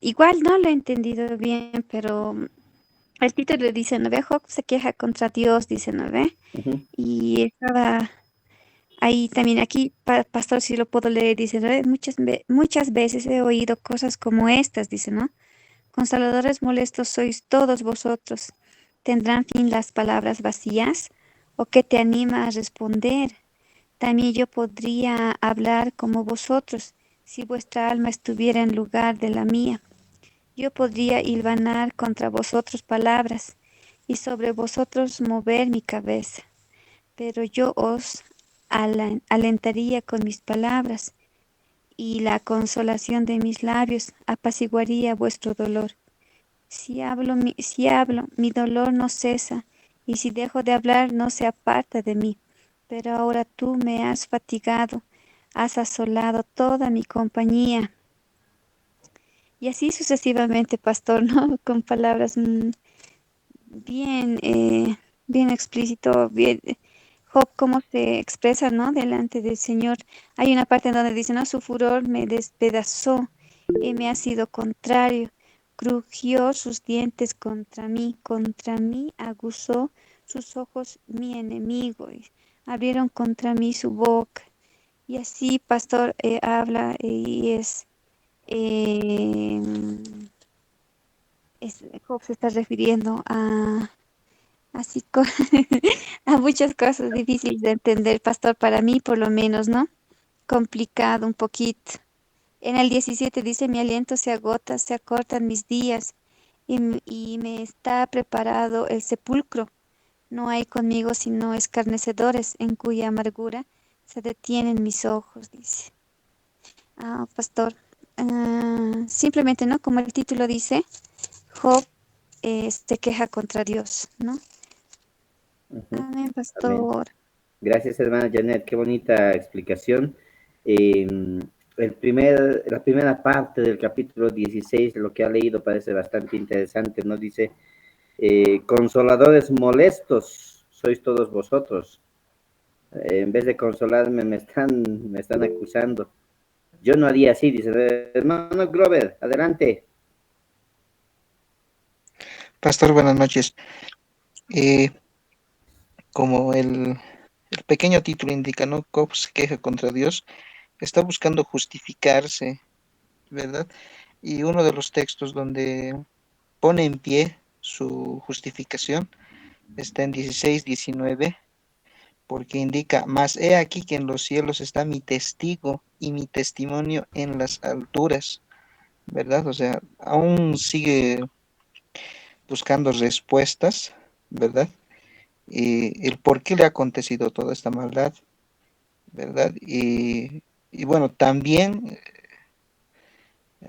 igual no lo he entendido bien, pero el título dice, ¿no ve? Job se queja contra Dios, dice, ¿no ve? Ujú. Y estaba ahí también, aquí, pastor, si lo puedo leer, dice, ¿no ve? Muchas veces he oído cosas como estas, dice, ¿no? Consoladores molestos sois todos vosotros. ¿Tendrán fin las palabras vacías? ¿O qué te anima a responder? También yo podría hablar como vosotros, si vuestra alma estuviera en lugar de la mía. Yo podría hilvanar contra vosotros palabras, y sobre vosotros mover mi cabeza, pero yo os alentaría con mis palabras, y la consolación de mis labios apaciguaría vuestro dolor. Si hablo, mi dolor no cesa, y si dejo de hablar, no se aparta de mí. Pero ahora tú me has fatigado, has asolado toda mi compañía. Y así sucesivamente, pastor, ¿no? Con palabras bien, bien explícito, bien. Job, cómo se expresa, ¿no? Delante del Señor. Hay una parte en donde dice, no, su furor me despedazó y me ha sido contrario. Crujió sus dientes contra mí aguzó sus ojos mi enemigo, y abrieron contra mí su boca. Y así, pastor, habla y eh, Job se está refiriendo así a muchas cosas difíciles de entender, pastor, para mí por lo menos, ¿no? Complicado un poquito. En el 17 dice, mi aliento se agota, se acortan mis días y me está preparado el sepulcro. No hay conmigo sino escarnecedores en cuya amargura se detienen mis ojos, dice. Ah, pastor. Simplemente, ¿no? Como el título dice, Job se queja contra Dios, ¿no? Ujú. Amén, Amén. pastor. Gracias, hermana Janet, qué bonita explicación. Eh, la primera parte del capítulo 16, lo que ha leído parece bastante interesante, ¿no? Dice, consoladores molestos sois todos vosotros. En vez de consolarme, me están acusando. Yo no haría así, dice, hermano Glover, adelante. Pastor, buenas noches. Eh, como el pequeño título indica, ¿no? Job se queja contra Dios, está buscando justificarse, ¿verdad? Y uno de los textos donde pone en pie su justificación está en 16:19, porque indica, mas he aquí que en los cielos está mi testigo y mi testimonio en las alturas, ¿verdad? O sea, aún sigue buscando respuestas, ¿verdad? El por qué le ha acontecido toda esta maldad, ¿verdad? Y bueno, también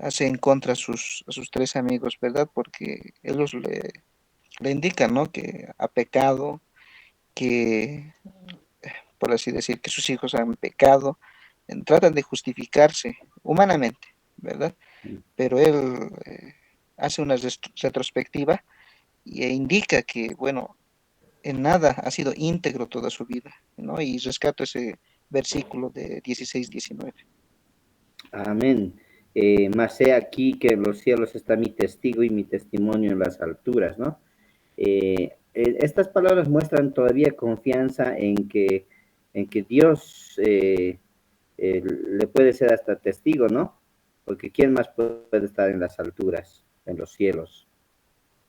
hace en contra a sus tres amigos, ¿verdad? Porque ellos le indican, ¿no? Que ha pecado, que, por así decir, que sus hijos han pecado, tratan de justificarse humanamente, ¿verdad? Pero él hace una retrospectiva e indica que, bueno, en nada ha sido íntegro toda su vida, ¿no? Y rescato ese versículo de 16-19. Amén. Mas he aquí que en los cielos está mi testigo y mi testimonio en las alturas, ¿no? Estas palabras muestran todavía confianza en que Dios le puede ser hasta testigo, ¿no? Porque ¿quién más puede estar en las alturas, en los cielos?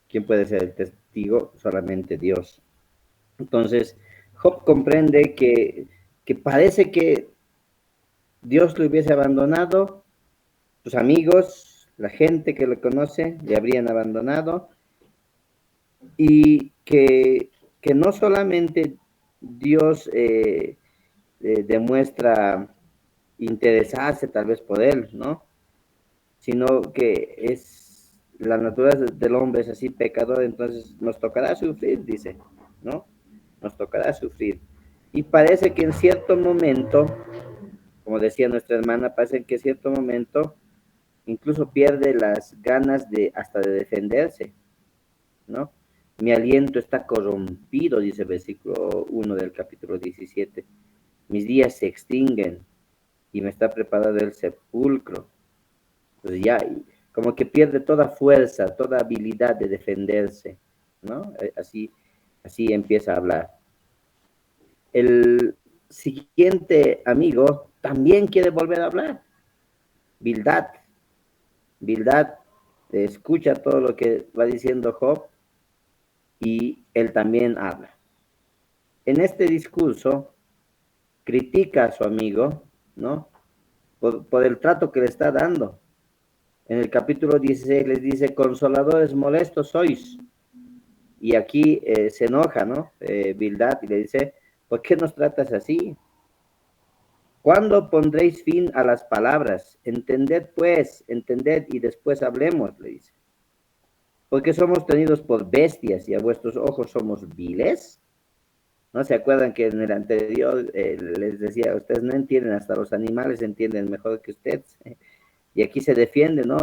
¿Quién puede ser el testigo? Solamente Dios. Entonces, Job comprende que parece que Dios le hubiese abandonado, sus amigos, la gente que lo conoce, le habrían abandonado, y que no solamente Dios demuestra interesarse tal vez por él, ¿no? Sino que es la naturaleza del hombre es así pecador, entonces nos tocará sufrir, dice, ¿no? Nos tocará sufrir. Y parece que en cierto momento, como decía nuestra hermana, parece que en cierto momento incluso pierde las ganas de hasta de defenderse, ¿no? Mi aliento está corrompido, dice el versículo 1 del capítulo 17. Mis días se extinguen y me está preparado el sepulcro. Entonces ya, como que pierde toda fuerza, toda habilidad de defenderse, ¿no? Así empieza a hablar. El siguiente amigo también quiere volver a hablar. Bildad. Bildad escucha todo lo que va diciendo Job y él también habla. En este discurso critica a su amigo, ¿no? Por el trato que le está dando. En el capítulo 16 les dice, consoladores molestos sois. Y aquí se enoja, ¿no? Bildad y le dice, ¿por qué nos tratas así? ¿Cuándo pondréis fin a las palabras? Entended pues, entended y después hablemos, le dice. Porque somos tenidos por bestias y a vuestros ojos somos viles. ¿No se acuerdan que en el anterior les decía, ustedes no entienden, hasta los animales entienden mejor que ustedes? Y aquí se defiende, ¿no?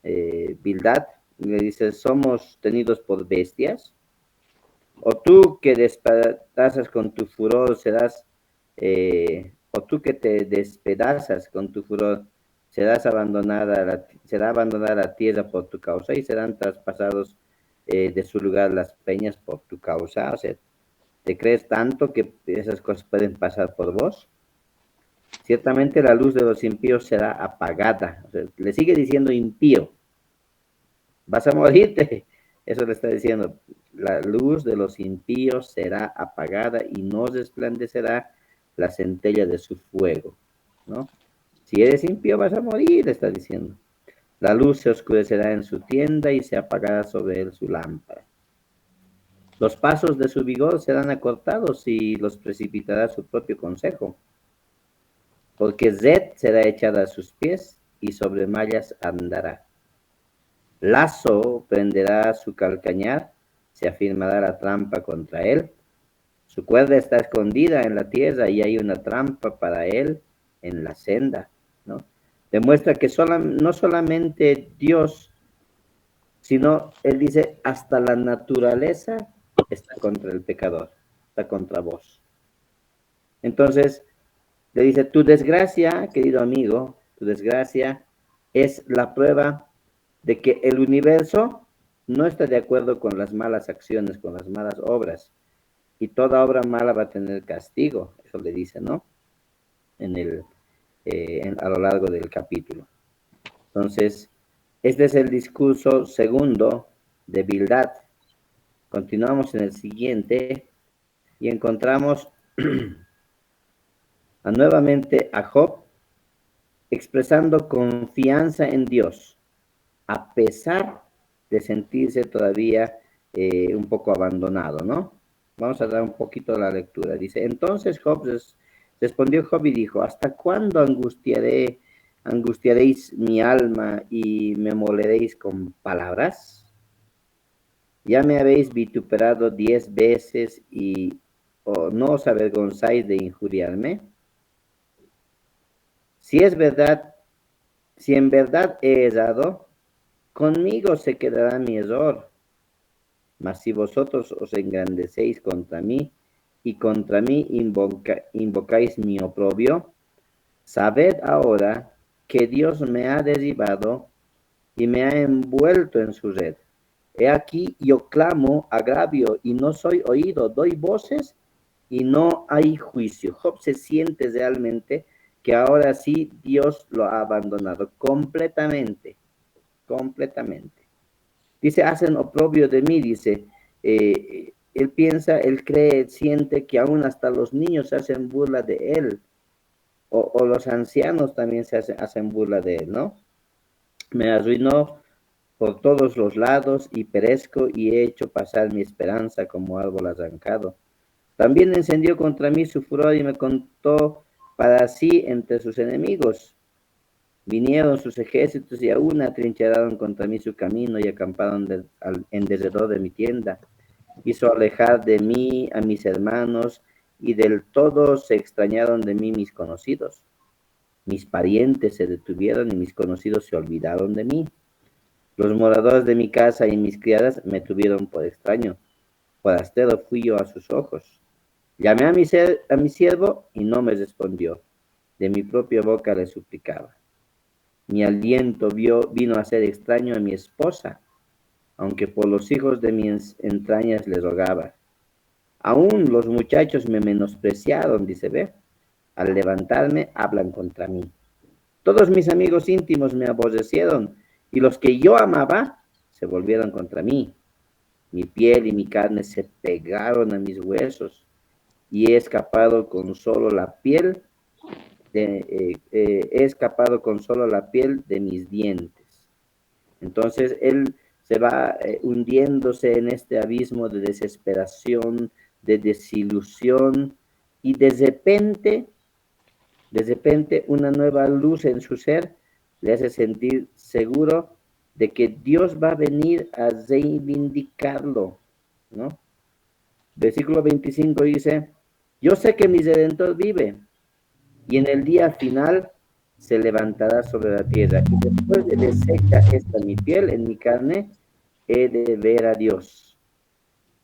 Bildad le dice, somos tenidos por bestias. O tú que despedazas con tu furor serás, o tú que te despedazas con tu furor será abandonada la tierra por tu causa y serán traspasados de su lugar las peñas por tu causa. O sea, ¿te crees tanto que esas cosas pueden pasar por vos? Ciertamente la luz de los impíos será apagada. O sea, le sigue diciendo impío. Vas a morirte. Eso le está diciendo. La luz de los impíos será apagada y no resplandecerá la centella de su fuego, ¿no? Si eres impío vas a morir, está diciendo. La luz se oscurecerá en su tienda y se apagará sobre él su lámpara. Los pasos de su vigor serán acortados y los precipitará su propio consejo. Porque Zed será echada a sus pies y sobre mallas andará. Lazo prenderá su calcañar, se afirmará la trampa contra él. Su cuerda está escondida en la tierra y hay una trampa para él en la senda, ¿no? Demuestra que no solamente Dios, sino él dice, hasta la naturaleza está contra el pecador, está contra vos. Entonces, le dice, tu desgracia, querido amigo, tu desgracia es la prueba de que el universo no está de acuerdo con las malas acciones, con las malas obras. Y toda obra mala va a tener castigo. Eso le dice, ¿no? A lo largo del capítulo. Entonces, este es el discurso segundo de Bildad. Continuamos en el siguiente y encontramos nuevamente a Job expresando confianza en Dios, a pesar de sentirse todavía un poco abandonado, ¿no? Vamos a dar un poquito la lectura. Dice, entonces respondió Job y dijo, ¿hasta cuándo angustiaréis mi alma y me moleréis con palabras? Ya me habéis vituperado 10 veces y no os avergonzáis de injuriarme. Si en verdad he errado, conmigo se quedará mi error. Mas si vosotros os engrandecéis contra mí y contra mí invocáis mi oprobio, sabed ahora que Dios me ha derribado y me ha envuelto en su red. He aquí yo clamo agravio y no soy oído, doy voces y no hay juicio. Job se siente realmente que ahora sí Dios lo ha abandonado completamente, completamente. Dice, hacen oprobio de mí, dice, él piensa, él cree, siente que aún hasta los niños hacen burla de él, o los ancianos también hacen burla de él, ¿no? Me arruinó por todos los lados y perezco y he hecho pasar mi esperanza como árbol arrancado. También encendió contra mí su furor y me contó para sí entre sus enemigos. Vinieron sus ejércitos y aún atrincheraron contra mí su camino y acamparon en derredor de mi tienda. Hizo alejar de mí a mis hermanos y del todo se extrañaron de mí mis conocidos. Mis parientes se detuvieron y mis conocidos se olvidaron de mí. Los moradores de mi casa y mis criadas me tuvieron por extraño. Forastero fui yo a sus ojos. Llamé a mi siervo y no me respondió. De mi propia boca le suplicaba. Mi aliento vino a ser extraño a mi esposa, aunque por los hijos de mis entrañas le rogaba. Aún los muchachos me menospreciaron, dice, ve, al levantarme hablan contra mí. Todos mis amigos íntimos me aborrecieron y los que yo amaba se volvieron contra mí. Mi piel y mi carne se pegaron a mis huesos y he escapado con solo la piel he escapado con solo la piel de mis dientes. Entonces él se va hundiéndose en este abismo de desesperación, de desilusión, y de repente una nueva luz en su ser le hace sentir seguro de que Dios va a venir a reivindicarlo, ¿no? Versículo 25 dice, yo sé que mi Redentor vive y en el día final se levantará sobre la tierra. Y después de deshecha esta mi piel, en mi carne, he de ver a Dios,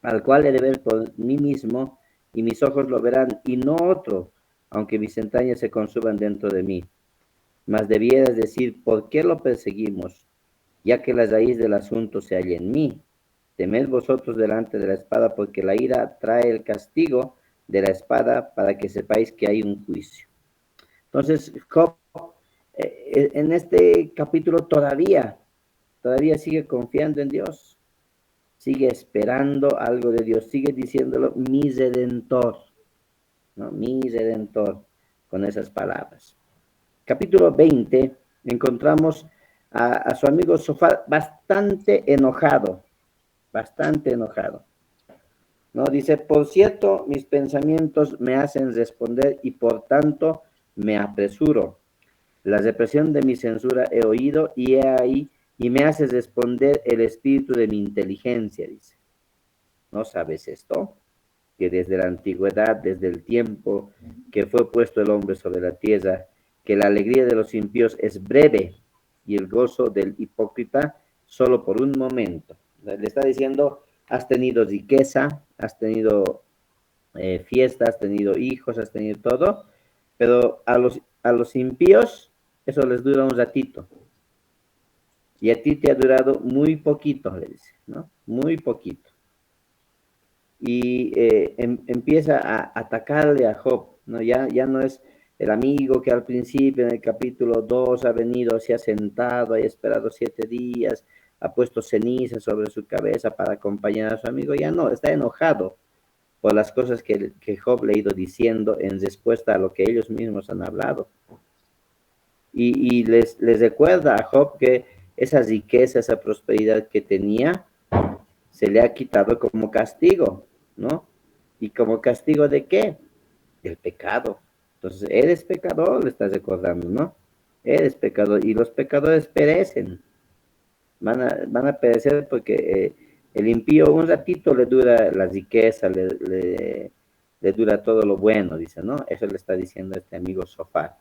al cual he de ver por mí mismo, y mis ojos lo verán, y no otro, aunque mis entrañas se consuman dentro de mí. Mas debieras decir, ¿por qué lo perseguimos? Ya que la raíz del asunto se halla en mí. Temed vosotros delante de la espada, porque la ira trae el castigo de la espada, para que sepáis que hay un juicio. Entonces, Job, en este capítulo todavía sigue confiando en Dios, sigue esperando algo de Dios, sigue diciéndolo, mi Redentor, ¿no? Mi Redentor, con esas palabras. Capítulo 20, encontramos a su amigo Sofar bastante enojado, ¿no? Dice, por cierto, mis pensamientos me hacen responder y por tanto me apresuro. La represión de mi censura he oído y he ahí, y me hace responder el espíritu de mi inteligencia, dice. ¿No sabes esto? Que desde la antigüedad, desde el tiempo que fue puesto el hombre sobre la tierra, que la alegría de los impíos es breve y el gozo del hipócrita solo por un momento. Le está diciendo, has tenido riqueza, has tenido fiesta, has tenido hijos, has tenido todo, pero a los impíos eso les dura un ratito. Y a ti te ha durado muy poquito, le dice, ¿no? Muy poquito. Y empieza a atacarle a Job, ¿no? Ya no es el amigo que al principio, en el capítulo 2, ha venido, se ha sentado, ha esperado 7 días, ha puesto ceniza sobre su cabeza para acompañar a su amigo. Ya no, está enojado por las cosas que Job le ha ido diciendo en respuesta a lo que ellos mismos han hablado. Y les recuerda a Job que esa riqueza, esa prosperidad que tenía, se le ha quitado como castigo, ¿no? ¿Y como castigo de qué? Del pecado. Entonces, eres pecador, le estás recordando, ¿no? Eres pecador y los pecadores perecen. Van a perecer porque el impío un ratito le dura la riqueza, le dura todo lo bueno, dice, ¿no? Eso le está diciendo este amigo Sofar.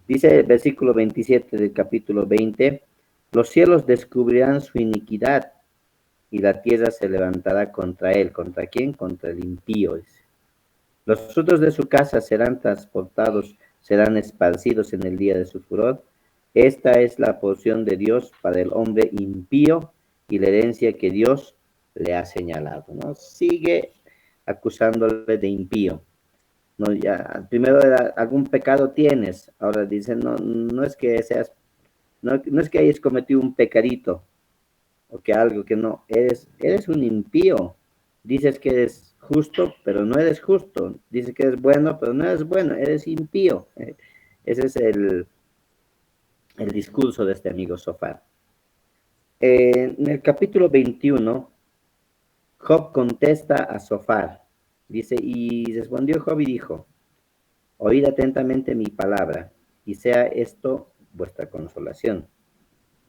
Dice el versículo 27 del capítulo 20, los cielos descubrirán su iniquidad y la tierra se levantará contra él. ¿Contra quién? Contra el impío. Dice. Los frutos de su casa serán transportados, serán esparcidos en el día de su furor. Esta es la porción de Dios para el hombre impío y la herencia que Dios le ha señalado, ¿no? Sigue acusándole de impío. No, ya, primero era, algún pecado tienes, ahora dicen, no es que seas, no es que hayas cometido un pecadito, o que algo que no, eres un impío, dices que eres justo, pero no eres justo, dices que eres bueno, pero no eres bueno, eres impío. Ese es el discurso de este amigo Sofar. En el capítulo 21, Job contesta a Sofar, dice, y respondió Job y dijo, oíd atentamente mi palabra, y sea esto vuestra consolación.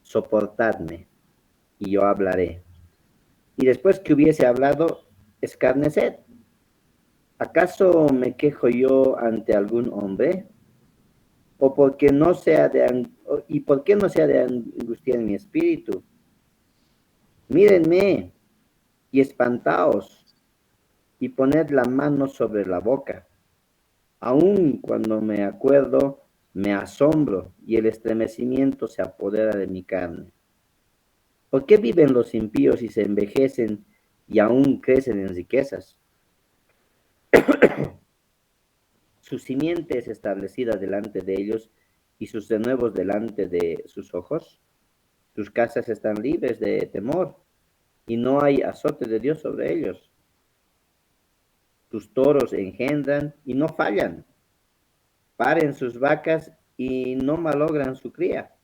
Soportadme, y yo hablaré. Y después que hubiese hablado, escarneced. ¿Acaso me quejo yo ante algún hombre? ¿O porque no sea y por qué no sea de angustia en mi espíritu? Mírenme y espantaos, y poned la mano sobre la boca. Aun cuando me acuerdo, me asombro y el estremecimiento se apodera de mi carne. ¿Por qué viven los impíos y se envejecen y aún crecen en riquezas? Su simiente es establecida delante de ellos y sus renuevos delante de sus ojos. Sus casas están libres de temor y no hay azote de Dios sobre ellos. Sus toros engendran y no fallan. Paren sus vacas y no malogran su cría.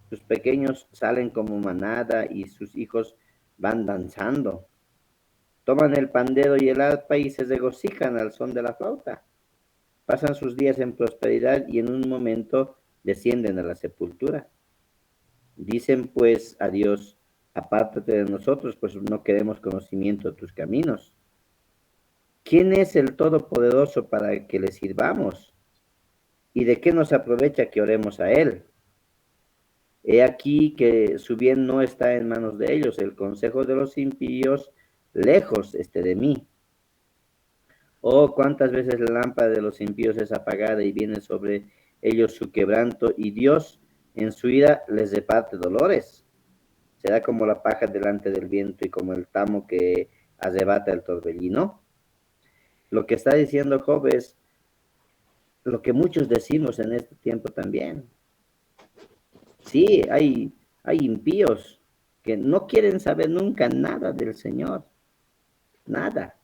Sus pequeños salen como manada y sus hijos van danzando. Toman el pandero y el arpa y se regocijan al son de la flauta. Pasan sus días en prosperidad y en un momento descienden a la sepultura. Dicen pues a Dios, apártate de nosotros, pues no queremos conocimiento de tus caminos. ¿Quién es el Todopoderoso para que le sirvamos? ¿Y de qué nos aprovecha que oremos a Él? He aquí que su bien no está en manos de ellos, el consejo de los impíos lejos esté de mí. Oh, cuántas veces la lámpara de los impíos es apagada y viene sobre ellos su quebranto, y Dios en su ira les reparte dolores. Será como la paja delante del viento y como el tamo que arrebata el torbellino. Lo que está diciendo Job es lo que muchos decimos en este tiempo también. Sí, hay impíos que no quieren saber nunca nada del Señor, nada.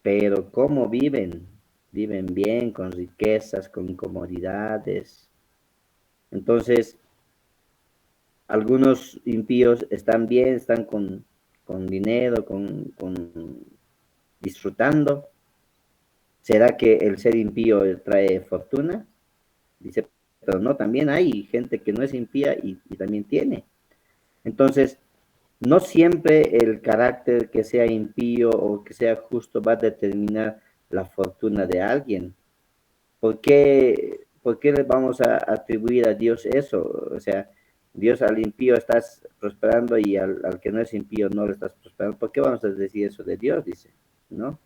Pero cómo viven, viven bien, con riquezas, con comodidades. Entonces, algunos impíos están bien, están con dinero, disfrutando. ¿Será que el ser impío trae fortuna? Dice, pero no, también hay gente que no es impía y también tiene. Entonces, no siempre el carácter que sea impío o que sea justo va a determinar la fortuna de alguien. ¿Por qué le vamos a atribuir a Dios eso? O sea, Dios al impío estás prosperando y al que no es impío no le estás prosperando. ¿Por qué vamos a decir eso de Dios? Dice, ¿no?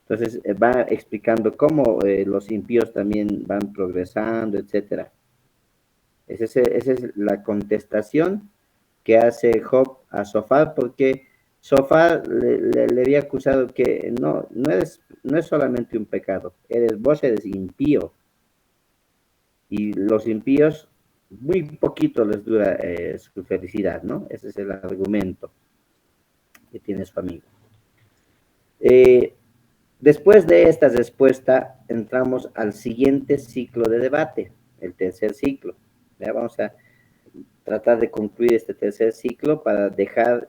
Entonces va explicando cómo los impíos también van progresando, etcétera. Esa es la contestación que hace Job a Sofar, porque Sofar le había acusado que no es solamente un pecado, vos eres impío. Y los impíos, muy poquito les dura su felicidad, ¿no? Ese es el argumento que tiene su amigo. Después de esta respuesta, entramos al siguiente ciclo de debate, el tercer ciclo. ¿Ya? Vamos a tratar de concluir este tercer ciclo para dejar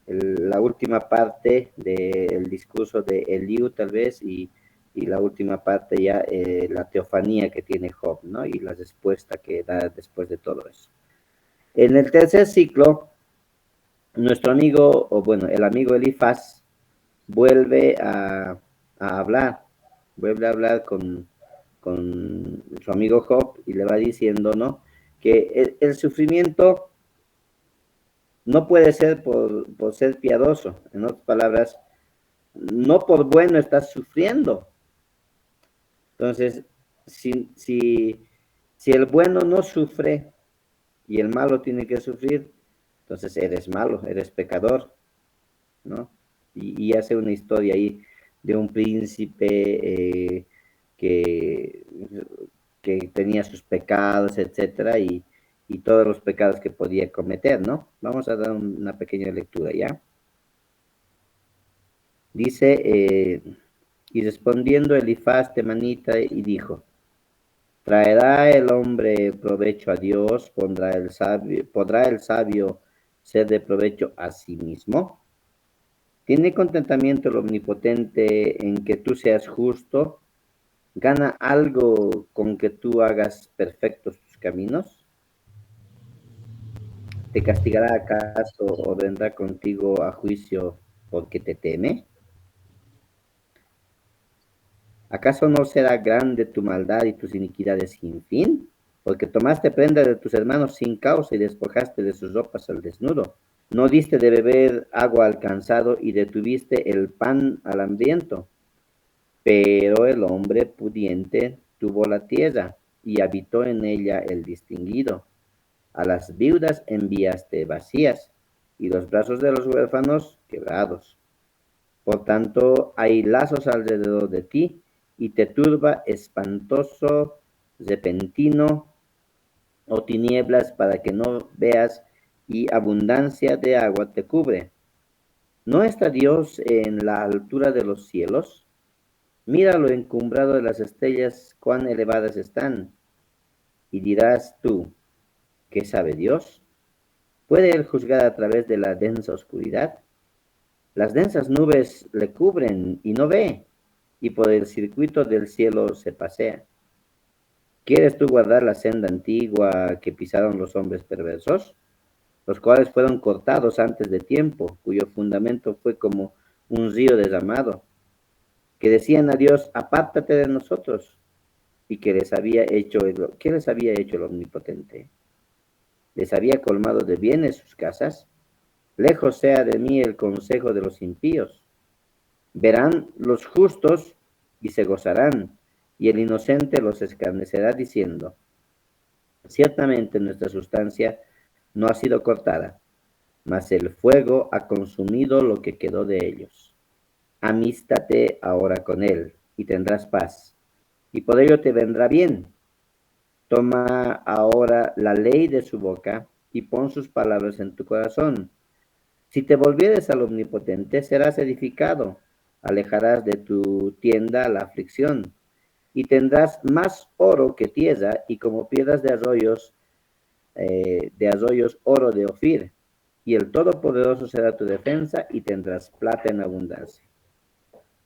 la última parte del discurso de Eliú, tal vez, y la última parte ya, la teofanía que tiene Job, ¿no? Y la respuesta que da después de todo eso. En el tercer ciclo, nuestro amigo, o bueno, el amigo Elifaz, vuelve a hablar con su amigo Job y le va diciendo, ¿no? Que el sufrimiento no puede ser por ser piadoso. En otras palabras, no por bueno estás sufriendo. Entonces, si el bueno no sufre y el malo tiene que sufrir, entonces eres malo, eres pecador, ¿no? Y hace una historia ahí de un príncipe que tenía sus pecados, etcétera, y todos los pecados que podía cometer, ¿no? Vamos a dar una pequeña lectura, ¿ya? Dice, y respondiendo Elifaz temanita y dijo, ¿traerá el hombre provecho a Dios? ¿Podrá el sabio ser de provecho a sí mismo? ¿Tiene contentamiento el omnipotente en que tú seas justo? ¿Gana algo con que tú hagas perfectos tus caminos? ¿Te castigará acaso o vendrá contigo a juicio porque te teme? ¿Acaso no será grande tu maldad y tus iniquidades sin fin? Porque tomaste prenda de tus hermanos sin causa y despojaste de sus ropas al desnudo. No diste de beber agua al cansado y detuviste el pan al hambriento. Pero el hombre pudiente tuvo la tierra y habitó en ella el distinguido. A las viudas enviaste vacías y los brazos de los huérfanos quebrados. Por tanto, hay lazos alrededor de ti y te turba espantoso, repentino o tinieblas para que no veas y abundancia de agua te cubre. ¿No está Dios en la altura de los cielos? Mira lo encumbrado de las estrellas, cuán elevadas están. Y dirás tú, ¿qué sabe Dios? ¿Puede él juzgar a través de la densa oscuridad? Las densas nubes le cubren y no ve, y por el circuito del cielo se pasea. ¿Quieres tú guardar la senda antigua que pisaron los hombres perversos, los cuales fueron cortados antes de tiempo, cuyo fundamento fue como un río derramado, que decían a Dios, apártate de nosotros, y que ¿qué les había hecho el Omnipotente? Les había colmado de bienes sus casas. Lejos sea de mí el consejo de los impíos. Verán los justos y se gozarán, y el inocente los escarnecerá diciendo, ciertamente nuestra sustancia no ha sido cortada, mas el fuego ha consumido lo que quedó de ellos. Amístate ahora con él, y tendrás paz, y por ello te vendrá bien. Toma ahora la ley de su boca, y pon sus palabras en tu corazón. Si te volvieres al Omnipotente, serás edificado, alejarás de tu tienda la aflicción, y tendrás más oro que tierra, y como piedras de arroyos oro de Ofir, y el Todopoderoso será tu defensa, y tendrás plata en abundancia.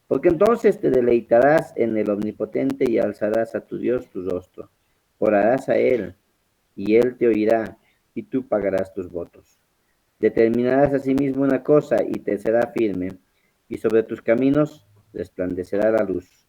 Porque entonces te deleitarás en el Omnipotente y alzarás a tu Dios tu rostro. Orarás a Él, y Él te oirá, y tú pagarás tus votos. Determinarás asimismo una cosa, y te será firme, y sobre tus caminos resplandecerá la luz.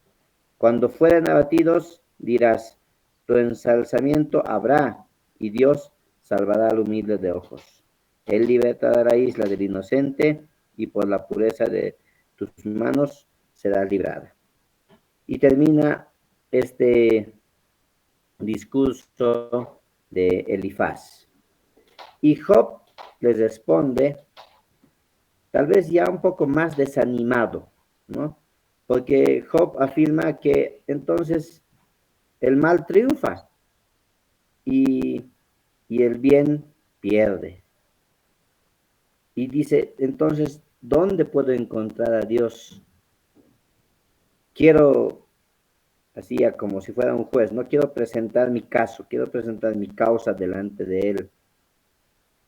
Cuando fueren abatidos, dirás, tu ensalzamiento habrá, y Dios salvará al humilde de ojos. Él libertará la isla del inocente, y por la pureza de tus manos será librada. Y termina este discurso de Elifaz. Y Job les responde, tal vez ya un poco más desanimado, ¿no? Porque Job afirma que entonces el mal triunfa y, y el bien pierde. Y dice, entonces, ¿dónde puedo encontrar a Dios? Quiero, así como si fuera un juez, no quiero presentar mi caso, quiero presentar mi causa delante de Él.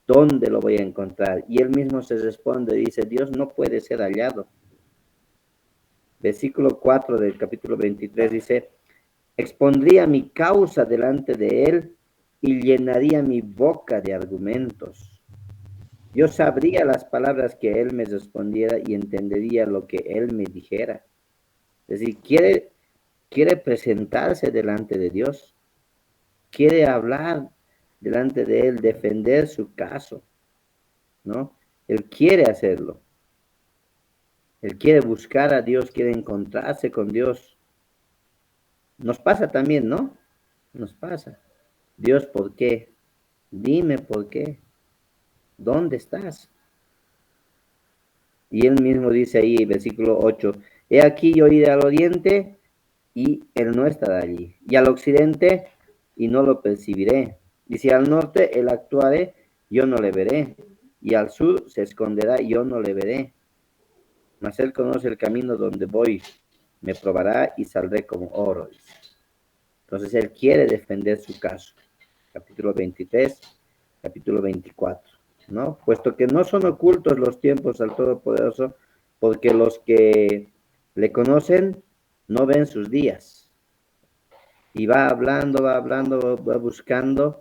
¿Dónde lo voy a encontrar? Y él mismo se responde, dice, Dios no puede ser hallado. Versículo 4 del capítulo 23 dice, expondría mi causa delante de él y llenaría mi boca de argumentos. Yo sabría las palabras que él me respondiera y entendería lo que él me dijera. Es decir, quiere presentarse delante de Dios, quiere hablar delante de él, defender su caso, ¿no? Él quiere hacerlo. Él quiere buscar a Dios, quiere encontrarse con Dios. Nos pasa también, ¿no? Nos pasa. Dios, ¿por qué? Dime por qué. ¿Dónde estás? Y él mismo dice ahí, versículo 8, he aquí yo iré al oriente y él no estará allí. Y al occidente y no lo percibiré. Y si al norte él actuare, yo no le veré. Y al sur se esconderá, yo no le veré. Mas él conoce el camino donde voy, me probará y saldré como oro. Entonces él quiere defender su caso. Capítulo 23, capítulo 24, ¿no? Puesto que no son ocultos los tiempos al Todopoderoso, porque los que le conocen no ven sus días. Y va hablando, va buscando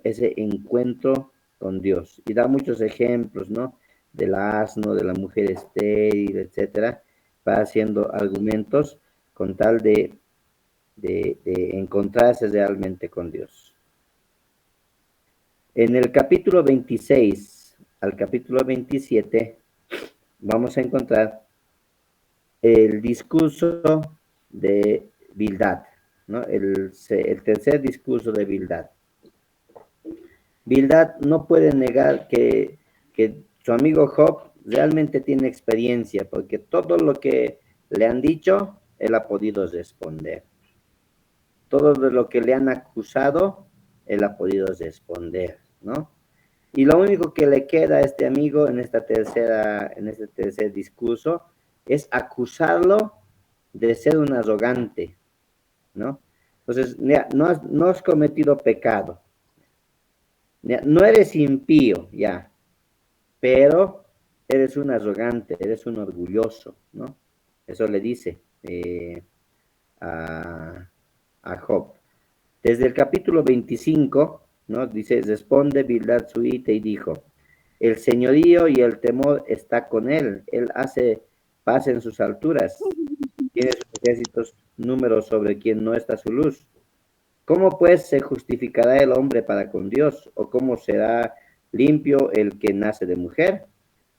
ese encuentro con Dios. Y da muchos ejemplos, ¿no? Del asno, de la mujer estéril, etcétera. Va haciendo argumentos con tal de encontrarse realmente con Dios. En el capítulo 26 al capítulo 27 vamos a encontrar el discurso de Bildad, ¿no? El tercer discurso de Bildad. Bildad no puede negar que su amigo Job realmente tiene experiencia, porque todo lo que le han dicho, él ha podido responder. Todo de lo que le han acusado, él ha podido responder, ¿no? Y lo único que le queda a este amigo en este tercer discurso es acusarlo de ser un arrogante, ¿no? Entonces, mira, no has cometido pecado, ya, no eres impío, ya, pero eres un arrogante, eres un orgulloso, ¿no? Eso le dice a, a Job. Desde el capítulo 25, ¿no? Dice, responde Bildad Suite y dijo, el señorío y el temor está con él hace paz en sus alturas, tiene sus ejércitos números sobre quien no está su luz. ¿Cómo pues se justificará el hombre para con Dios? ¿O cómo será limpio el que nace de mujer?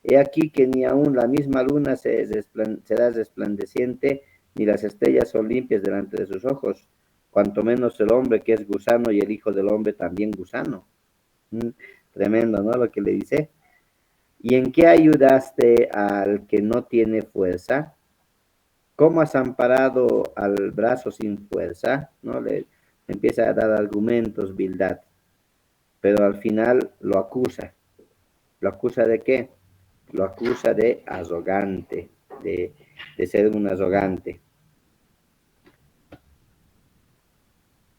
He aquí que ni aun la misma luna será resplandeciente, ni las estrellas son limpias delante de sus ojos, cuanto menos el hombre que es gusano y el hijo del hombre también gusano. Tremendo, ¿no? Lo que le dice. ¿Y en qué ayudaste al que no tiene fuerza? ¿Cómo has amparado al brazo sin fuerza? ¿No? Le empieza a dar argumentos, Bildad, pero al final lo acusa. ¿Lo acusa de qué? Lo acusa de arrogante, de ser un arrogante.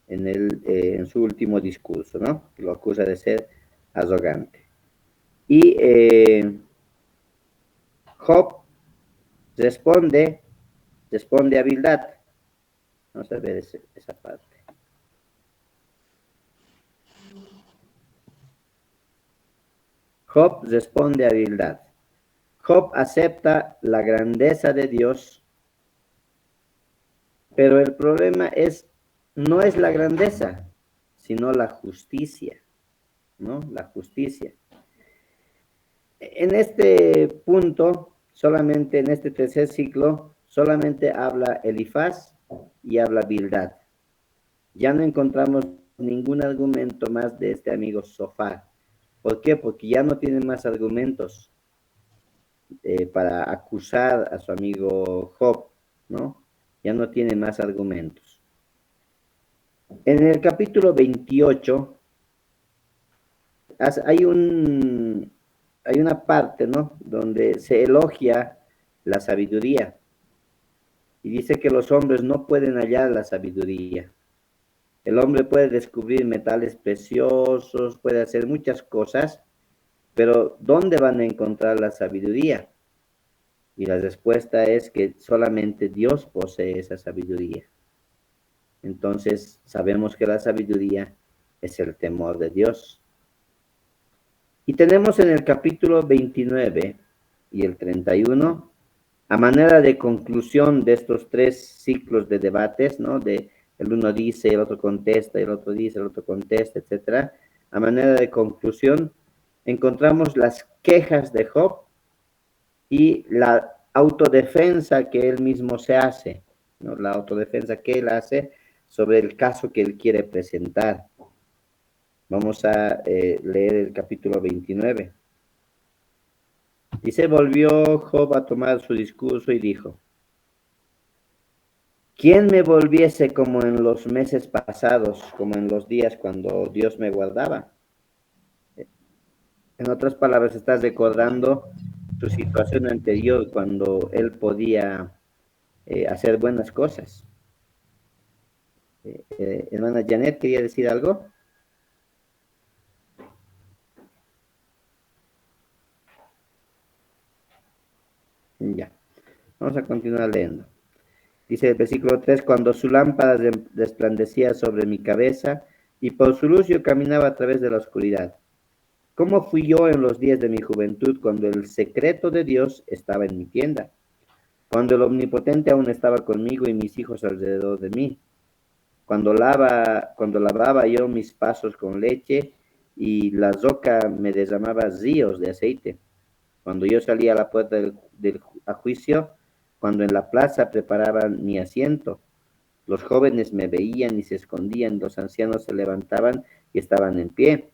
En su último discurso, ¿no? Lo acusa de ser arrogante. Y Job responde a Bildad. Vamos a ver esa parte. Job responde a Bildad. Job acepta la grandeza de Dios, pero el problema no es la grandeza, sino la justicia, ¿no? La justicia. En este punto, solamente en este tercer ciclo, solamente habla Elifaz y habla Bildad. Ya no encontramos ningún argumento más de este amigo Sofar. ¿Por qué? Porque ya no tiene más argumentos para acusar a su amigo Job, ¿no? Ya no tiene más argumentos. En el capítulo 28 hay una parte, ¿no? Donde se elogia la sabiduría y dice que los hombres no pueden hallar la sabiduría. El hombre puede descubrir metales preciosos, puede hacer muchas cosas, pero ¿dónde van a encontrar la sabiduría? Y la respuesta es que solamente Dios posee esa sabiduría. Entonces sabemos que la sabiduría es el temor de Dios. Y tenemos en el capítulo 29 y el 31, a manera de conclusión de estos tres ciclos de debates, ¿no? El uno dice, el otro contesta, el otro dice, el otro contesta, etc. A manera de conclusión, encontramos las quejas de Job y la autodefensa que él mismo se hace, ¿no? La autodefensa que él hace sobre el caso que él quiere presentar. Vamos a leer el capítulo 29. Dice, volvió Job a tomar su discurso y dijo, ¿quién me volviese como en los meses pasados, como en los días cuando Dios me guardaba? En otras palabras, estás recordando su situación anterior cuando él podía hacer buenas cosas. Hermana Janet, ¿quería decir algo? Ya, vamos a continuar leyendo. Dice el versículo 3, cuando su lámpara resplandecía sobre mi cabeza y por su luz yo caminaba a través de la oscuridad. ¿Cómo fui yo en los días de mi juventud cuando el secreto de Dios estaba en mi tienda? Cuando el Omnipotente aún estaba conmigo y mis hijos alrededor de mí. Cuando lavaba yo mis pasos con leche y la roca me derramaba ríos de aceite. Cuando yo salía a la puerta a juicio, cuando en la plaza preparaban mi asiento, Los jóvenes me veían y se escondían, los ancianos se levantaban y estaban en pie.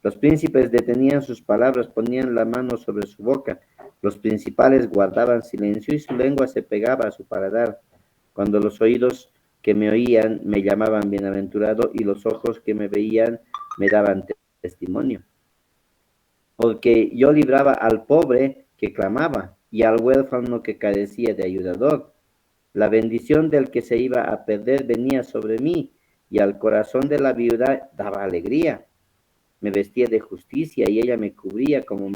Los príncipes detenían sus palabras, ponían la mano sobre su boca. Los principales guardaban silencio y su lengua se pegaba a su paladar. Cuando los oídos que me oían me llamaban bienaventurado y los ojos que me veían me daban testimonio. Porque yo libraba al pobre que clamaba y al huérfano que carecía de ayudador. La bendición del que se iba a perder venía sobre mí y al corazón de la viuda daba alegría. Me vestía de justicia y ella me cubría como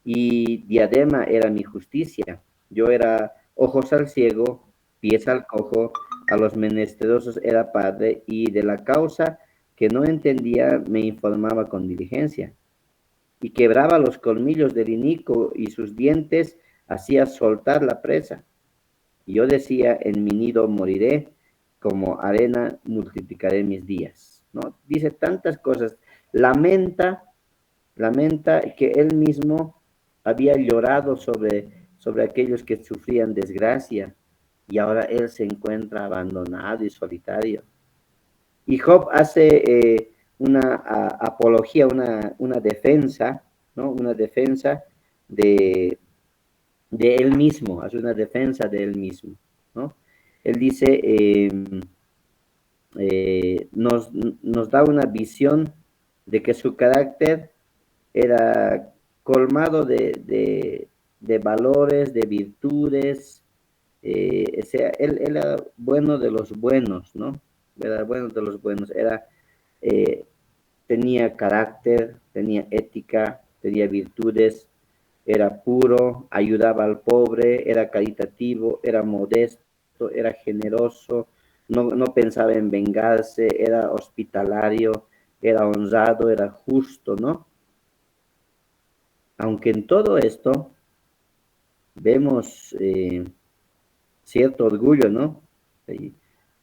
y diadema era mi justicia. Yo era ojos al ciego, pies al cojo, a los menesterosos era padre y de la causa que no entendía me informaba con diligencia. Y quebraba los colmillos del inico y sus dientes hacía soltar la presa. Y yo decía, en mi nido moriré, como arena multiplicaré mis días. ¿No? Dice tantas cosas. Lamenta que él mismo había llorado sobre aquellos que sufrían desgracia y ahora él se encuentra abandonado y solitario. Y Job hace una apología, una defensa, ¿no? Una defensa de él mismo, hace una defensa de él mismo, ¿no? Él dice, nos da una visión de que su carácter era colmado de valores, de virtudes, o sea, él era bueno de los buenos, ¿no? Era bueno de los buenos, eh, tenía carácter, tenía ética, tenía virtudes, era puro, ayudaba al pobre, era caritativo, era modesto, era generoso, no pensaba en vengarse, era hospitalario, era honrado, era justo, ¿no? Aunque en todo esto vemos cierto orgullo, ¿no?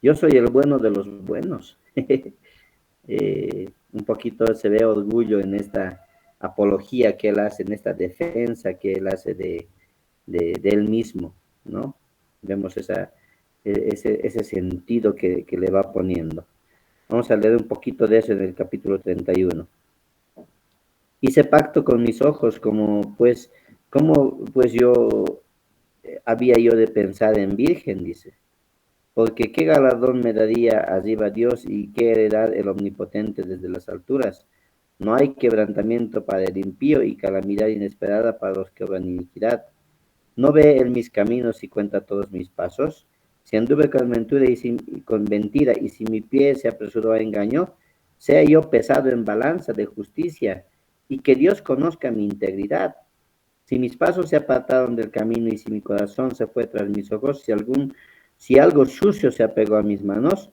Yo soy el bueno de los buenos. Un poquito se ve orgullo en esta apología que él hace, en esta defensa que él hace de él mismo, ¿no? Vemos ese sentido que le va poniendo. Vamos a leer un poquito de eso en el capítulo 31. Hice pacto con mis ojos, como pues había yo de pensar en virgen, dice. Porque qué galardón me daría arriba Dios y qué heredad el omnipotente desde las alturas. No hay quebrantamiento para el impío y calamidad inesperada para los que obran iniquidad. ¿No ve él mis caminos y cuenta todos mis pasos? Si anduve con mentira y con mentira, y si mi pie se apresuró a engaño, sea yo pesado en balanza de justicia, y que Dios conozca mi integridad. Si mis pasos se apartaron del camino y si mi corazón se fue tras mis ojos, si algo sucio se apegó a mis manos,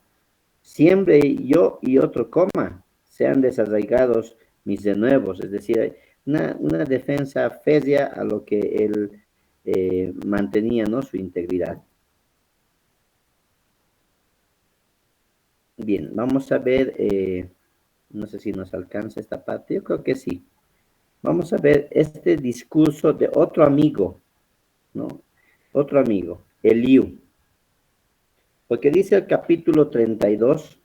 siembre yo y otro coma, sean desarraigados mis denuevos. Es decir, una defensa férrea a lo que él mantenía, ¿no? Su integridad. Bien, vamos a ver, no sé si nos alcanza esta parte, yo creo que sí. Vamos a ver este discurso de otro amigo, ¿no? Otro amigo, Eliú. Porque dice el capítulo 32,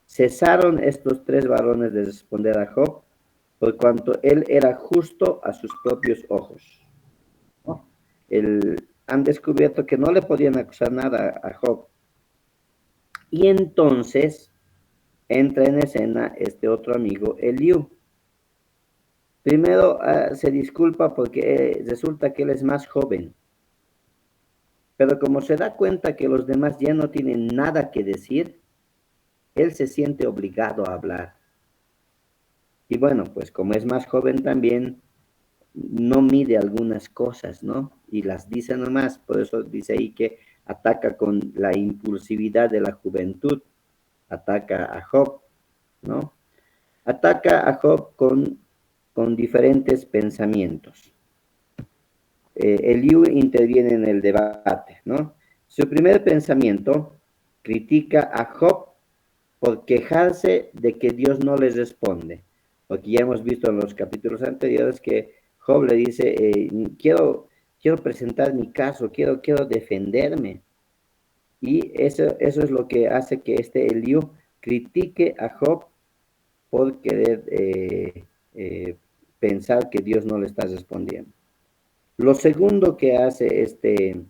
cesaron estos tres varones de responder a Job, por cuanto él era justo a sus propios ojos. ¿No? Han descubierto que no le podían acusar nada a Job. Y entonces entra en escena este otro amigo, Eliú. Primero se disculpa porque resulta que él es más joven. Pero como se da cuenta que los demás ya no tienen nada que decir, él se siente obligado a hablar. Y bueno, pues como es más joven también, no mide algunas cosas, ¿no? Y las dice nomás, por eso dice ahí que ataca con la impulsividad de la juventud, ataca a Job, ¿no? Ataca a Job con diferentes pensamientos. Eliú interviene en el debate, ¿no? Su primer pensamiento critica a Job por quejarse de que Dios no les responde, porque ya hemos visto en los capítulos anteriores que Job le dice, quiero presentar mi caso, quiero defenderme. Y eso es lo que hace que este Eliú critique a Job por querer pensar que Dios no le está respondiendo. Lo segundo que hace este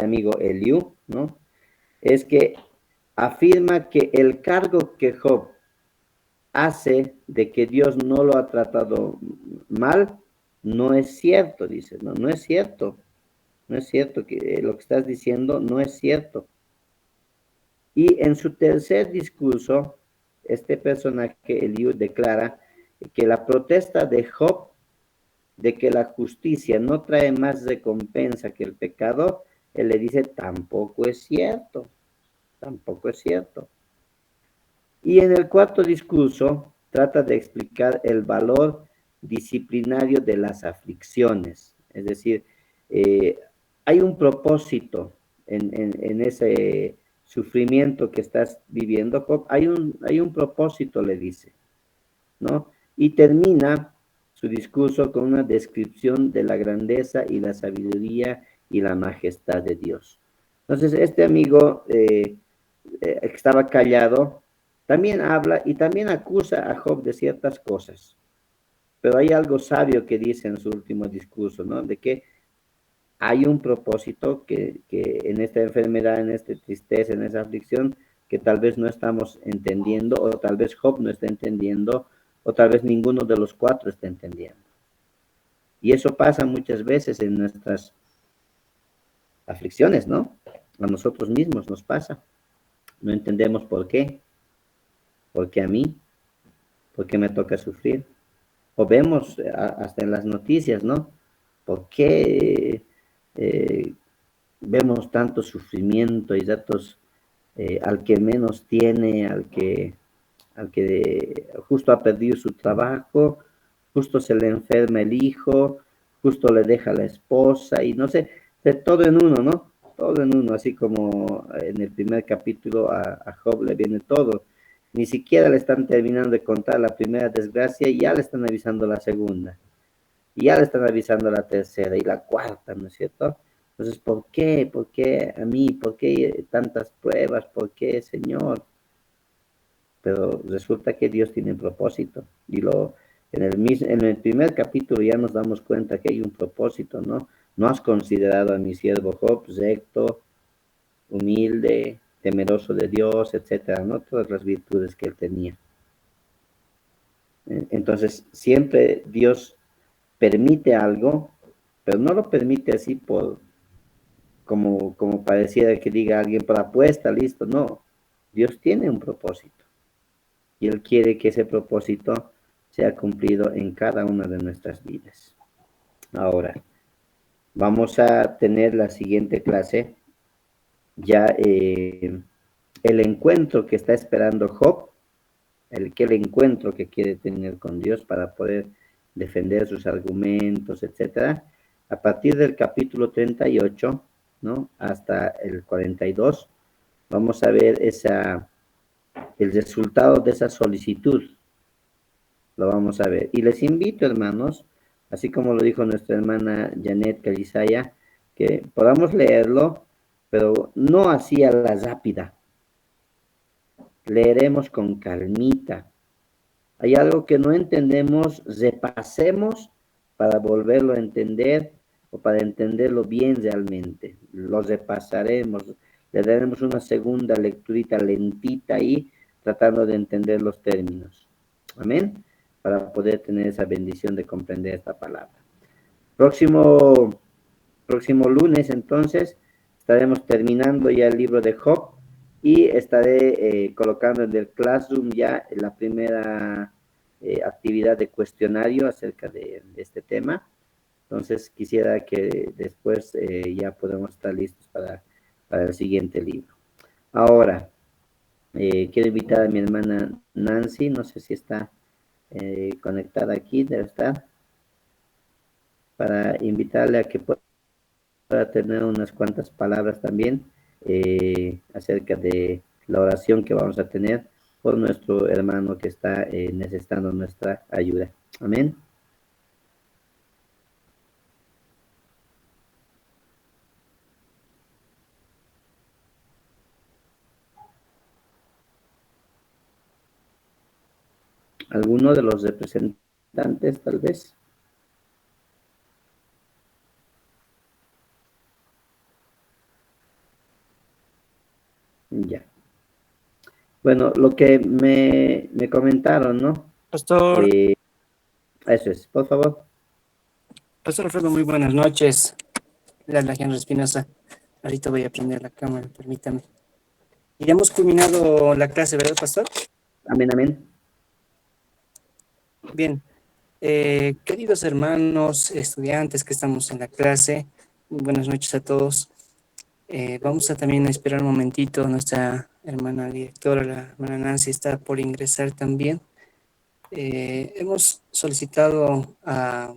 amigo Eliú, ¿no? Es que afirma que el cargo que Job hace de que Dios no lo ha tratado mal, no es cierto, dice, no, no es cierto. No es cierto que lo que estás diciendo no es cierto. Y en su tercer discurso, este personaje, Eliú, declara que la protesta de Job de que la justicia no trae más recompensa que el pecado, él le dice, tampoco es cierto, tampoco es cierto. Y en el cuarto discurso trata de explicar el valor disciplinario de las aflicciones, es decir, hay un propósito en ese sufrimiento que estás viviendo, Job, hay un propósito, le dice, ¿no? Y termina su discurso con una descripción de la grandeza y la sabiduría y la majestad de Dios. Entonces, este amigo que estaba callado, también habla y también acusa a Job de ciertas cosas. Pero hay algo sabio que dice en su último discurso, ¿no? De que hay un propósito que en esta enfermedad, en esta tristeza, en esa aflicción, que tal vez no estamos entendiendo, o tal vez Job no está entendiendo, o tal vez ninguno de los cuatro está entendiendo. Y eso pasa muchas veces en nuestras aflicciones, ¿no? A nosotros mismos nos pasa. No entendemos por qué. ¿Por qué a mí? ¿Por qué me toca sufrir? O vemos hasta en las noticias, ¿no? ¿Por qué vemos tanto sufrimiento y datos al que menos tiene, al que justo ha perdido su trabajo, justo se le enferma el hijo, justo le deja la esposa y no sé, de todo en uno, ¿no? Todo en uno, así como en el primer capítulo a Job le viene todo. Ni siquiera le están terminando de contar la primera desgracia y ya le están avisando la segunda. Y ya le están avisando la tercera y la cuarta, ¿no es cierto? Entonces, ¿por qué? ¿Por qué a mí? ¿Por qué tantas pruebas? ¿Por qué, Señor? Pero resulta que Dios tiene un propósito. Y en el primer capítulo ya nos damos cuenta que hay un propósito, ¿no? No has considerado a mi siervo Job recto, humilde, temeroso de Dios, etcétera, ¿no? Todas las virtudes que él tenía. Entonces, siempre Dios permite algo, pero no lo permite así como pareciera que diga alguien por apuesta, listo. No, Dios tiene un propósito y Él quiere que ese propósito sea cumplido en cada una de nuestras vidas. Ahora, vamos a tener la siguiente clase, ya el encuentro que está esperando Job, el encuentro que quiere tener con Dios para poder defender sus argumentos, etcétera. A partir del capítulo 38, ¿no? Hasta el 42, vamos a ver el resultado de esa solicitud. Lo vamos a ver. Y les invito, hermanos, así como lo dijo nuestra hermana Janet Calizaya, que podamos leerlo, pero no así a la rápida. Leeremos con calmita. Hay algo que no entendemos, repasemos para volverlo a entender o para entenderlo bien realmente. Lo repasaremos, le daremos una segunda lecturita lentita ahí, tratando de entender los términos. Amén. Para poder tener esa bendición de comprender esta palabra. Próximo lunes, entonces, estaremos terminando ya el libro de Job y estaré colocando en el Classroom ya la primera actividad de cuestionario acerca de este tema. Entonces, quisiera que después ya podamos estar listos para el siguiente libro. Ahora, quiero invitar a mi hermana Nancy, no sé si está conectada aquí, debe estar, para invitarle a que pueda tener unas cuantas palabras también acerca de la oración que vamos a tener por nuestro hermano que está necesitando nuestra ayuda. Amén. ¿Alguno de los representantes, tal vez? Ya. Bueno, lo que me comentaron, ¿no? Pastor, Eh, Eso es, por favor. Pastor Alfredo, muy buenas noches. Le habla Henry Espinosa. Ahorita voy a prender la cámara, permítame. Ya hemos culminado la clase, ¿verdad, Pastor? Amén, amén. Bien. Queridos hermanos, estudiantes que estamos en la clase, muy buenas noches a todos. Vamos a también esperar un momentito. Nuestra hermana directora, la hermana Nancy, está por ingresar también. Hemos solicitado a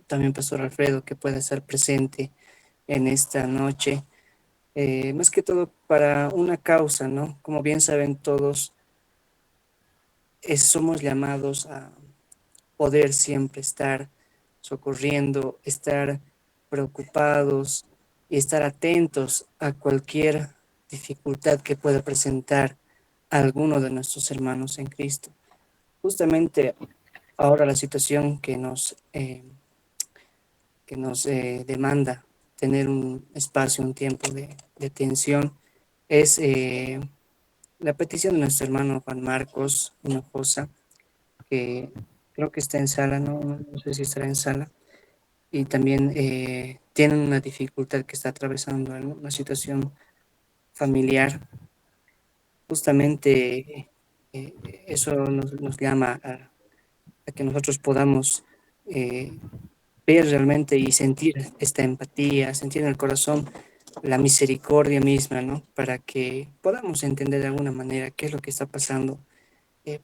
también Pastor Alfredo que pueda estar presente en esta noche, más que todo para una causa, ¿no? Como bien saben todos, somos llamados a poder siempre estar socorriendo, estar preocupados y estar atentos a cualquier dificultad que pueda presentar alguno de nuestros hermanos en Cristo. Justamente ahora la situación que nos demanda tener un espacio, un tiempo de tensión, es la petición de nuestro hermano Juan Marcos Hinojosa, que creo que está en sala, no sé si estará en sala, y también tienen una dificultad que está atravesando, ¿no? Una situación familiar. Justamente eso nos llama a que nosotros podamos ver realmente y sentir esta empatía, sentir en el corazón la misericordia misma, ¿no? Para que podamos entender de alguna manera qué es lo que está pasando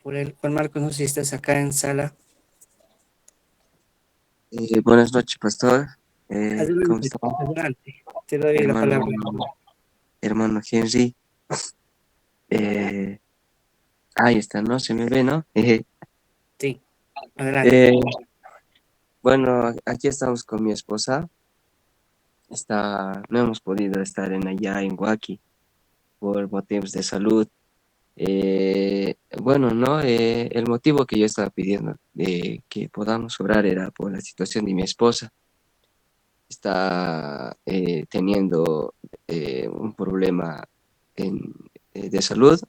por él. Juan Marcos, no sé si estás acá en sala. Buenas noches, pastor. ¿Cómo Adelante, está, adelante. Te doy la hermano, palabra. hermano Henry? Eh, Ahí está, ¿no? Se me ve, ¿no? Sí, adelante. Eh, bueno, aquí estamos con mi esposa. No hemos podido estar allá en Huaki por motivos de salud. Bueno, ¿no? El motivo que yo estaba pidiendo de que podamos orar era por la situación de mi esposa. Está teniendo un problema de salud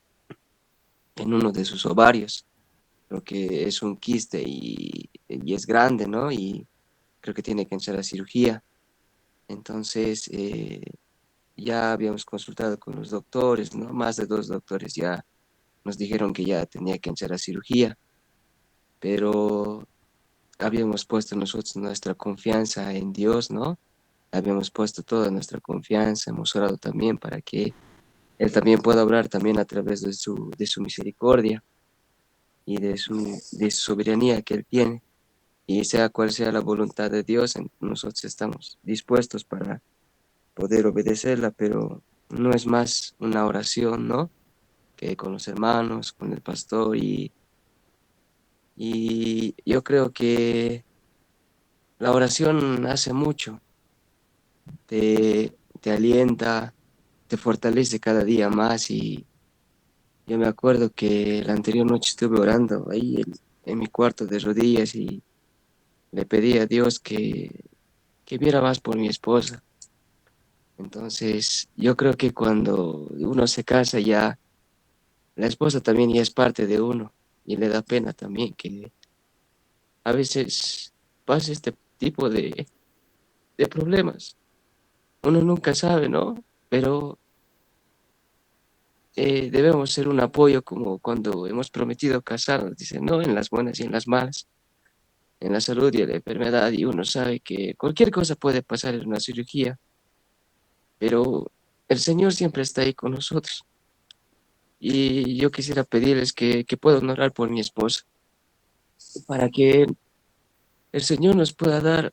en uno de sus ovarios. Creo que es un quiste y es grande, ¿no? Y creo que tiene que entrar a cirugía. Entonces, ya habíamos consultado con los doctores, ¿no? Más de 2 doctores ya nos dijeron que ya tenía que entrar a cirugía, pero habíamos puesto nosotros nuestra confianza en Dios, ¿no? Habíamos puesto toda nuestra confianza, hemos orado también para que Él también pueda obrar también a través de su misericordia y de su soberanía que Él tiene. Y sea cual sea la voluntad de Dios, nosotros estamos dispuestos para poder obedecerla, pero no es más una oración, ¿no? Que con los hermanos, con el pastor, y yo creo que la oración hace mucho, te alienta, te fortalece cada día más. Y yo me acuerdo que la anterior noche estuve orando ahí en mi cuarto de rodillas y le pedí a Dios que viera más por mi esposa. Entonces, yo creo que cuando uno se casa ya, la esposa también ya es parte de uno y le da pena también que a veces pase este tipo de problemas. Uno nunca sabe, ¿no? Pero debemos ser un apoyo como cuando hemos prometido casarnos, dicen, ¿no? En las buenas y en las malas, en la salud y en la enfermedad, y uno sabe que cualquier cosa puede pasar en una cirugía, pero el Señor siempre está ahí con nosotros. Y yo quisiera pedirles que puedan orar por mi esposa, para que el Señor nos pueda dar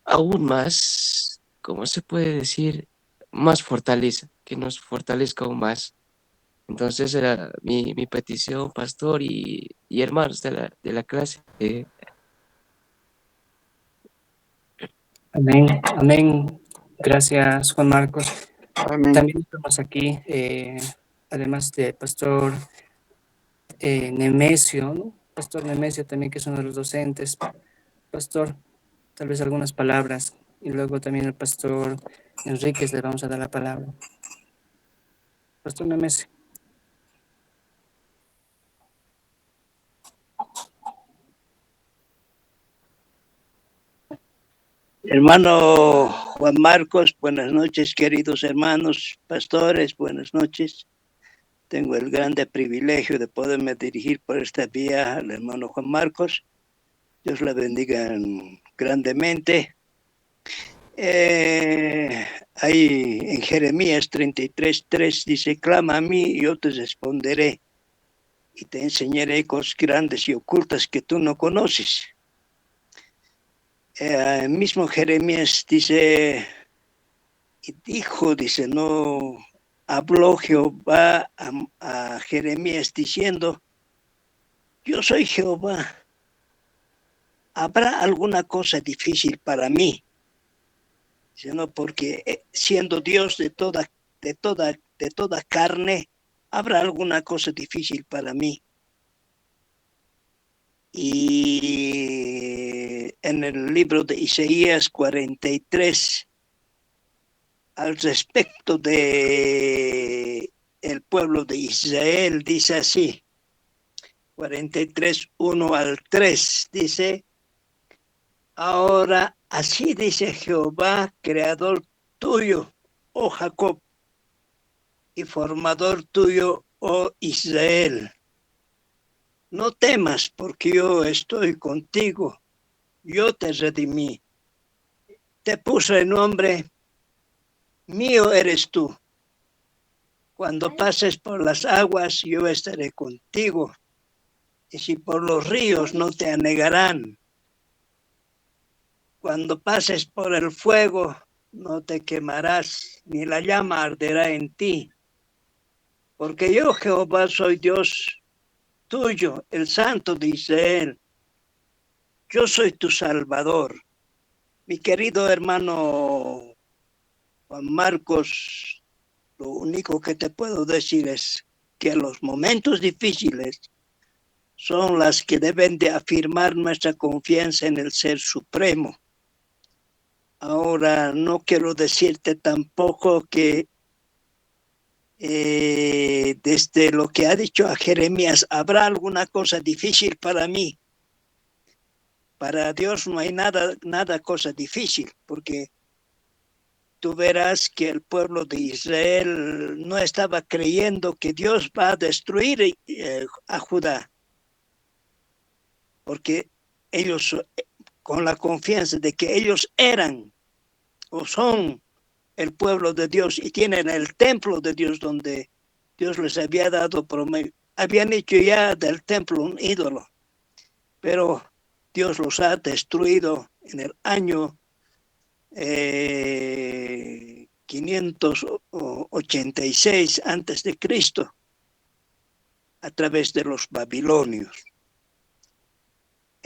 aún más, ¿cómo se puede decir? Más fortaleza, que nos fortalezca aún más. Entonces era mi petición, pastor y hermanos de la clase. Amén, amén. Gracias, Juan Marcos. Amén. También estamos aquí, además de Pastor Nemesio, ¿no? Pastor Nemesio también, que es uno de los docentes. Pastor, tal vez algunas palabras. Y luego también el pastor Enríquez le vamos a dar la palabra. Pastor Nemesio. Hermano Juan Marcos, buenas noches, queridos hermanos, pastores, buenas noches. Tengo el grande privilegio de poderme dirigir por esta vía al hermano Juan Marcos. Dios le bendiga grandemente. Ahí en Jeremías 33:3 dice, clama a mí y yo te responderé y te enseñaré cosas grandes y ocultas que tú no conoces. Mismo Jeremías dice, y dijo, dice, no, habló Jehová a Jeremías diciendo, yo soy Jehová, ¿habrá alguna cosa difícil para mí? Sino porque siendo Dios de toda carne, ¿habrá alguna cosa difícil para mí? Y en el libro de Isaías 43, al respecto de el pueblo de Israel, dice así, 43, 1 al 3, dice, ahora así dice Jehová, creador tuyo, oh Jacob, y formador tuyo, oh Israel. No temas, porque yo estoy contigo, yo te redimí, te puse el nombre, mío eres tú. Cuando pases por las aguas, yo estaré contigo, y si por los ríos no te anegarán. Cuando pases por el fuego, no te quemarás, ni la llama arderá en ti. Porque yo, Jehová, soy Dios tuyo, el Santo de Israel. Yo soy tu Salvador. Mi querido hermano Juan Marcos, lo único que te puedo decir es que los momentos difíciles son las que deben de afirmar nuestra confianza en el Ser Supremo. Ahora, no quiero decirte tampoco que desde lo que ha dicho a Jeremías, ¿habrá alguna cosa difícil para mí? Para Dios no hay nada cosa difícil, porque tú verás que el pueblo de Israel no estaba creyendo que Dios va a destruir a Judá, porque ellos, con la confianza de que ellos eran o son el pueblo de Dios y tienen el templo de Dios donde Dios les había dado promedio. Habían hecho ya del templo un ídolo, pero Dios los ha destruido en el año 586 antes de Cristo a través de los babilonios.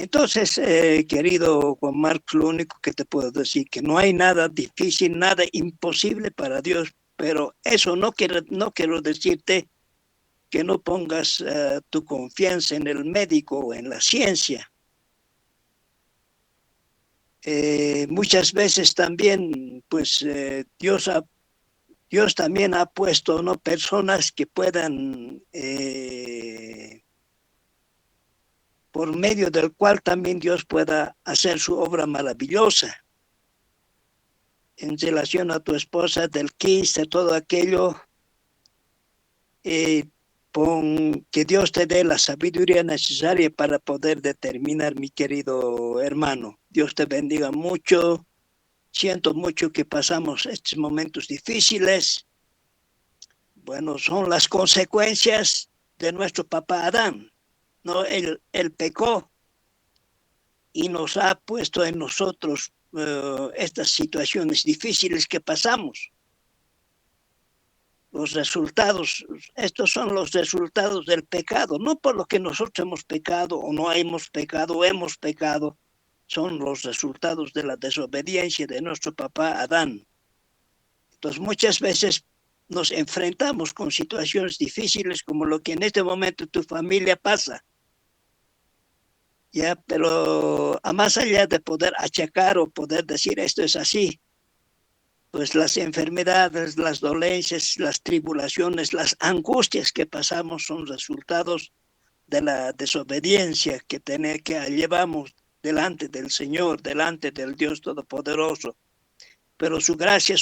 Entonces, querido Juan Marcos, lo único que te puedo decir que no hay nada difícil, nada imposible para Dios, pero eso no quiero decirte que no pongas tu confianza en el médico o en la ciencia. Muchas veces también, pues Dios también ha puesto, ¿no?, personas que puedan, por medio del cual también Dios pueda hacer su obra maravillosa. En relación a tu esposa, del quiste, todo aquello, que Dios te dé la sabiduría necesaria para poder determinar, mi querido hermano. Dios te bendiga mucho. Siento mucho que pasamos estos momentos difíciles. Bueno, son las consecuencias de nuestro papá Adán. ¿No? Él pecó y nos ha puesto en nosotros estas situaciones difíciles que pasamos. Los resultados, estos son los resultados del pecado, no por lo que nosotros hemos pecado o no hemos pecado o hemos pecado, son los resultados de la desobediencia de nuestro papá Adán. Entonces muchas veces nos enfrentamos con situaciones difíciles como lo que en este momento tu familia pasa. Ya, pero a más allá de poder achacar o poder decir esto es así, pues las enfermedades, las dolencias, las tribulaciones, las angustias que pasamos son resultados de la desobediencia que llevamos delante del Señor, delante del Dios Todopoderoso. Pero su gracia